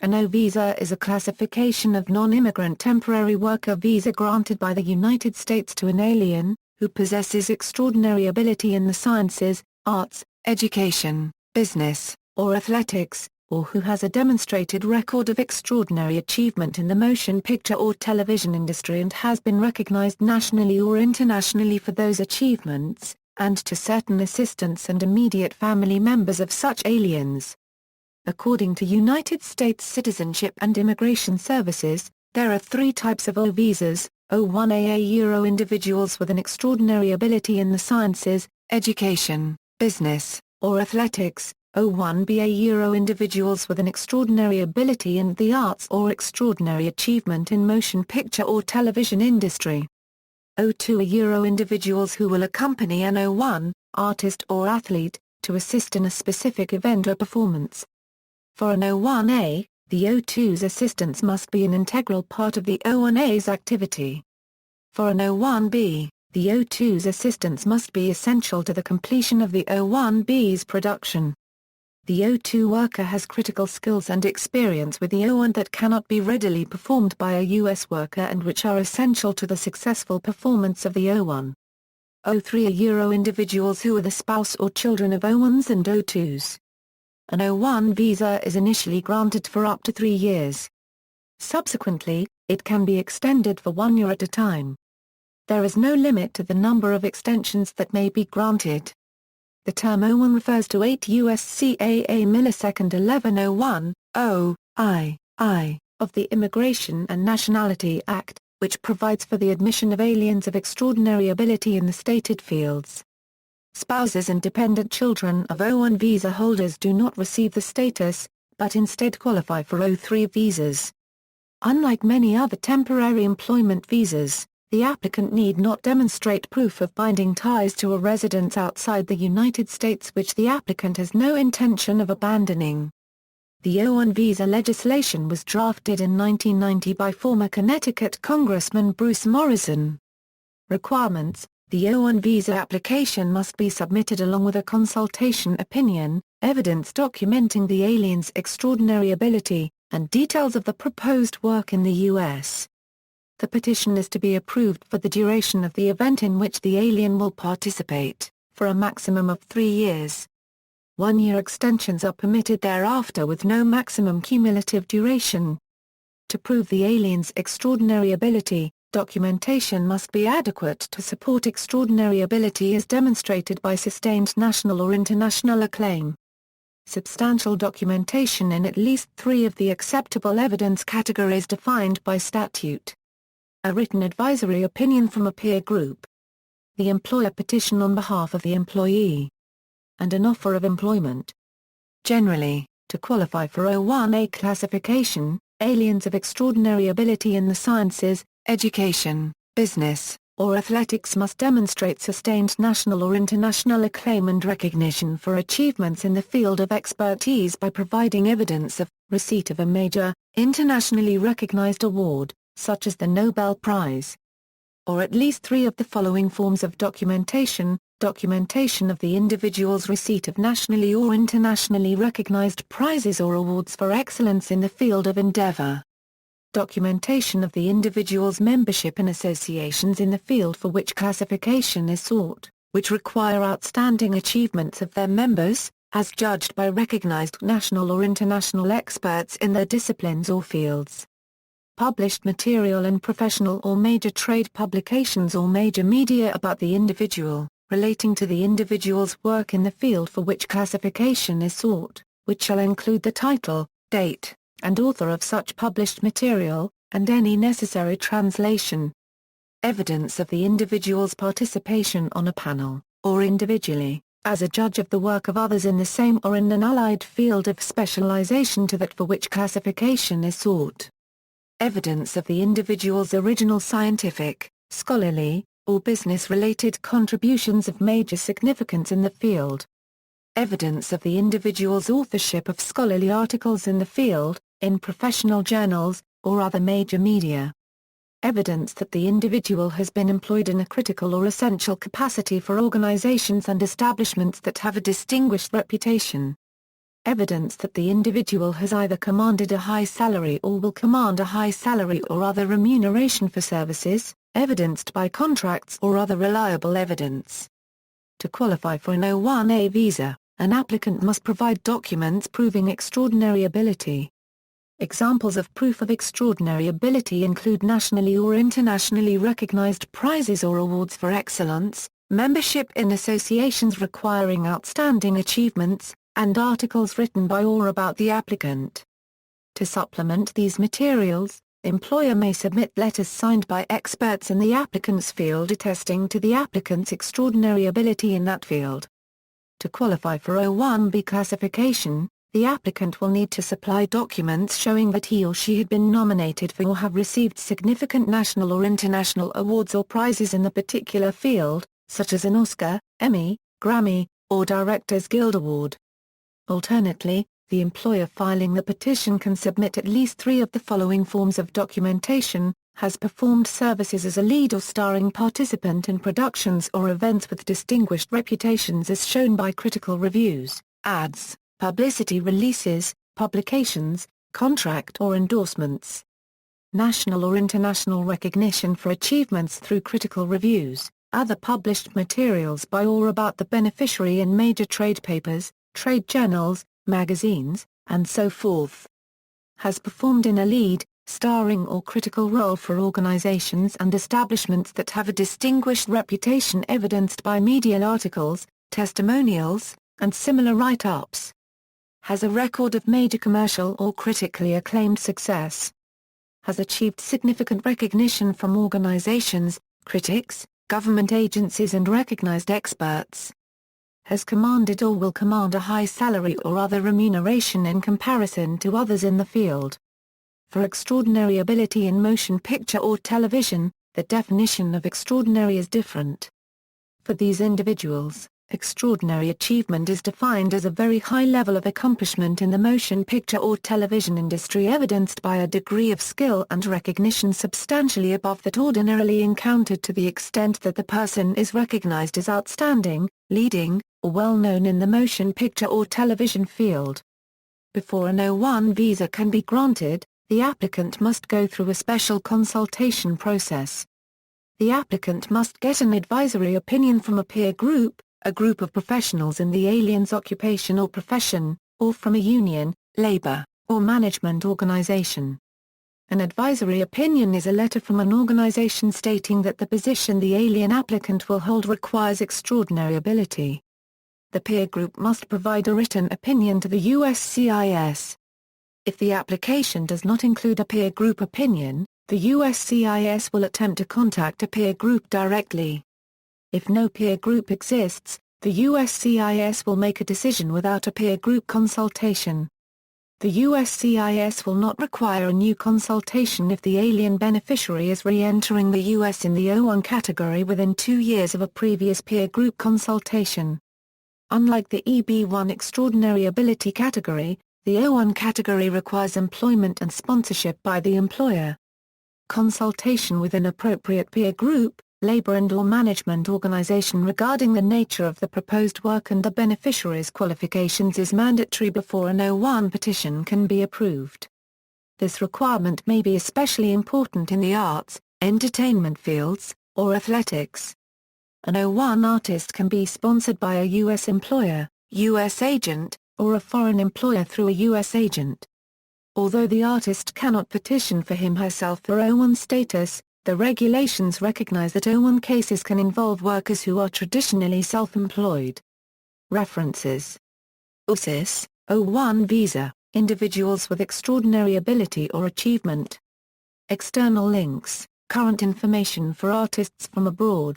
An O visa is a classification of non-immigrant temporary worker visa granted by the United States to an alien, who possesses extraordinary ability in the sciences, arts, education, business, or athletics, or who has a demonstrated record of extraordinary achievement in the motion picture or television industry and has been recognized nationally or internationally for those achievements, and to certain assistants and immediate family members of such aliens. According to United States Citizenship and Immigration Services, there are three types of O visas: O1A individuals with an extraordinary ability in the sciences, education, business, or athletics, O1B individuals with an extraordinary ability in the arts or extraordinary achievement in motion picture or television industry. O2 individuals who will accompany an O1, artist or athlete, to assist in a specific event or performance. For an O1A, the O2's assistance must be an integral part of the O1A's activity. For an O1B, the O2's assistance must be essential to the completion of the O1B's production. The O2 worker has critical skills and experience with the O1 that cannot be readily performed by a U.S. worker and which are essential to the successful performance of the O1. O3 individuals who are the spouse or children of O1s and O2s. An O1 visa is initially granted for up to 3 years. Subsequently, it can be extended for 1 year at a time. There is no limit to the number of extensions that may be granted. The term O1 refers to 8 U.S.C.A.A. millisecond 1101, O.I.I., of the Immigration and Nationality Act, which provides for the admission of aliens of extraordinary ability in the stated fields. Spouses and dependent children of O1 visa holders do not receive the status, but instead qualify for O3 visas. Unlike many other temporary employment visas, the applicant need not demonstrate proof of binding ties to a residence outside the United States which the applicant has no intention of abandoning. The O1 visa legislation was drafted in 1990 by former Connecticut Congressman Bruce Morrison. Requirements: the O1 visa application must be submitted along with a consultation opinion, evidence documenting the alien's extraordinary ability, and details of the proposed work in the U.S. The petition is to be approved for the duration of the event in which the alien will participate, for a maximum of 3 years. 1-year extensions are permitted thereafter with no maximum cumulative duration. To prove the alien's extraordinary ability, documentation must be adequate to support extraordinary ability as demonstrated by sustained national or international acclaim. Substantial documentation in at least 3 of the acceptable evidence categories defined by statute. A written advisory opinion from a peer group. The employer petition on behalf of the employee. And an offer of employment. Generally, to qualify for O1A classification, aliens of extraordinary ability in the sciences, education, business, or athletics must demonstrate sustained national or international acclaim and recognition for achievements in the field of expertise by providing evidence of receipt of a major, internationally recognized award, such as the Nobel Prize. Or at least 3 of the following forms of documentation: documentation of the individual's receipt of nationally or internationally recognized prizes or awards for excellence in the field of endeavor. Documentation of the individual's membership in associations in the field for which classification is sought, which require outstanding achievements of their members, as judged by recognized national or international experts in their disciplines or fields. Published material in professional or major trade publications or major media about the individual, relating to the individual's work in the field for which classification is sought, which shall include the title, date, and author of such published material, and any necessary translation. Evidence of the individual's participation on a panel, or individually, as a judge of the work of others in the same or in an allied field of specialization to that for which classification is sought. Evidence of the individual's original scientific, scholarly, or business-related contributions of major significance in the field. Evidence of the individual's authorship of scholarly articles in the field, in professional journals, or other major media. Evidence that the individual has been employed in a critical or essential capacity for organizations and establishments that have a distinguished reputation. evidence that the individual has either commanded a high salary or will command a high salary or other remuneration for services, evidenced by contracts or other reliable evidence. To qualify for an O1A visa, an applicant must provide documents proving extraordinary ability. Examples of proof of extraordinary ability include nationally or internationally recognized prizes or awards for excellence, membership in associations requiring outstanding achievements, and articles written by or about the applicant. To supplement these materials, employer may submit letters signed by experts in the applicant's field attesting to the applicant's extraordinary ability in that field. To qualify for O1B classification, the applicant will need to supply documents showing that he or she had been nominated for or have received significant national or international awards or prizes in the particular field, such as an Oscar, Emmy, Grammy, or Directors Guild Award. Alternately, the employer filing the petition can submit at least 3 of the following forms of documentation: has performed services as a lead or starring participant in productions or events with distinguished reputations as shown by critical reviews, ads, publicity releases, publications, contract or endorsements. National or international recognition for achievements through critical reviews, other published materials by or about the beneficiary in major trade papers, trade journals, magazines, and so forth. Has performed in a lead, starring or critical role for organizations and establishments that have a distinguished reputation evidenced by media articles, testimonials, and similar write-ups. Has a record of major commercial or critically acclaimed success. Has achieved significant recognition from organizations, critics, government agencies and recognized experts. Has commanded or will command a high salary or other remuneration in comparison to others in the field. For extraordinary ability in motion picture or television, the definition of extraordinary is different. For these individuals, extraordinary achievement is defined as a very high level of accomplishment in the motion picture or television industry evidenced by a degree of skill and recognition substantially above that ordinarily encountered, to the extent that the person is recognized as outstanding, leading, or well-known in the motion picture or television field. Before an O1 visa can be granted, the applicant must go through a special consultation process. The applicant must get an advisory opinion from a peer group, a group of professionals in the alien's occupation or profession, or from a union, labor, or management organization. An advisory opinion is a letter from an organization stating that the position the alien applicant will hold requires extraordinary ability. The peer group must provide a written opinion to the USCIS. If the application does not include a peer group opinion, the USCIS will attempt to contact a peer group directly. If no peer group exists, the USCIS will make a decision without a peer group consultation. The USCIS will not require a new consultation if the alien beneficiary is re-entering the U.S. in the O1 category within 2 years of a previous peer group consultation. Unlike the EB1 extraordinary ability category, the O1 category requires employment and sponsorship by the employer. Consultation with an appropriate peer group, labor and/or management organization regarding the nature of the proposed work and the beneficiary's qualifications is mandatory before an O1 petition can be approved. This requirement may be especially important in the arts, entertainment fields, or athletics. An O1 artist can be sponsored by a U.S. employer, U.S. agent, or a foreign employer through a U.S. agent. Although the artist cannot petition for him/herself for O1 status, the regulations recognize that O1 cases can involve workers who are traditionally self-employed. References: USCIS, O1 visa, individuals with extraordinary ability or achievement. External links, current information for artists from abroad.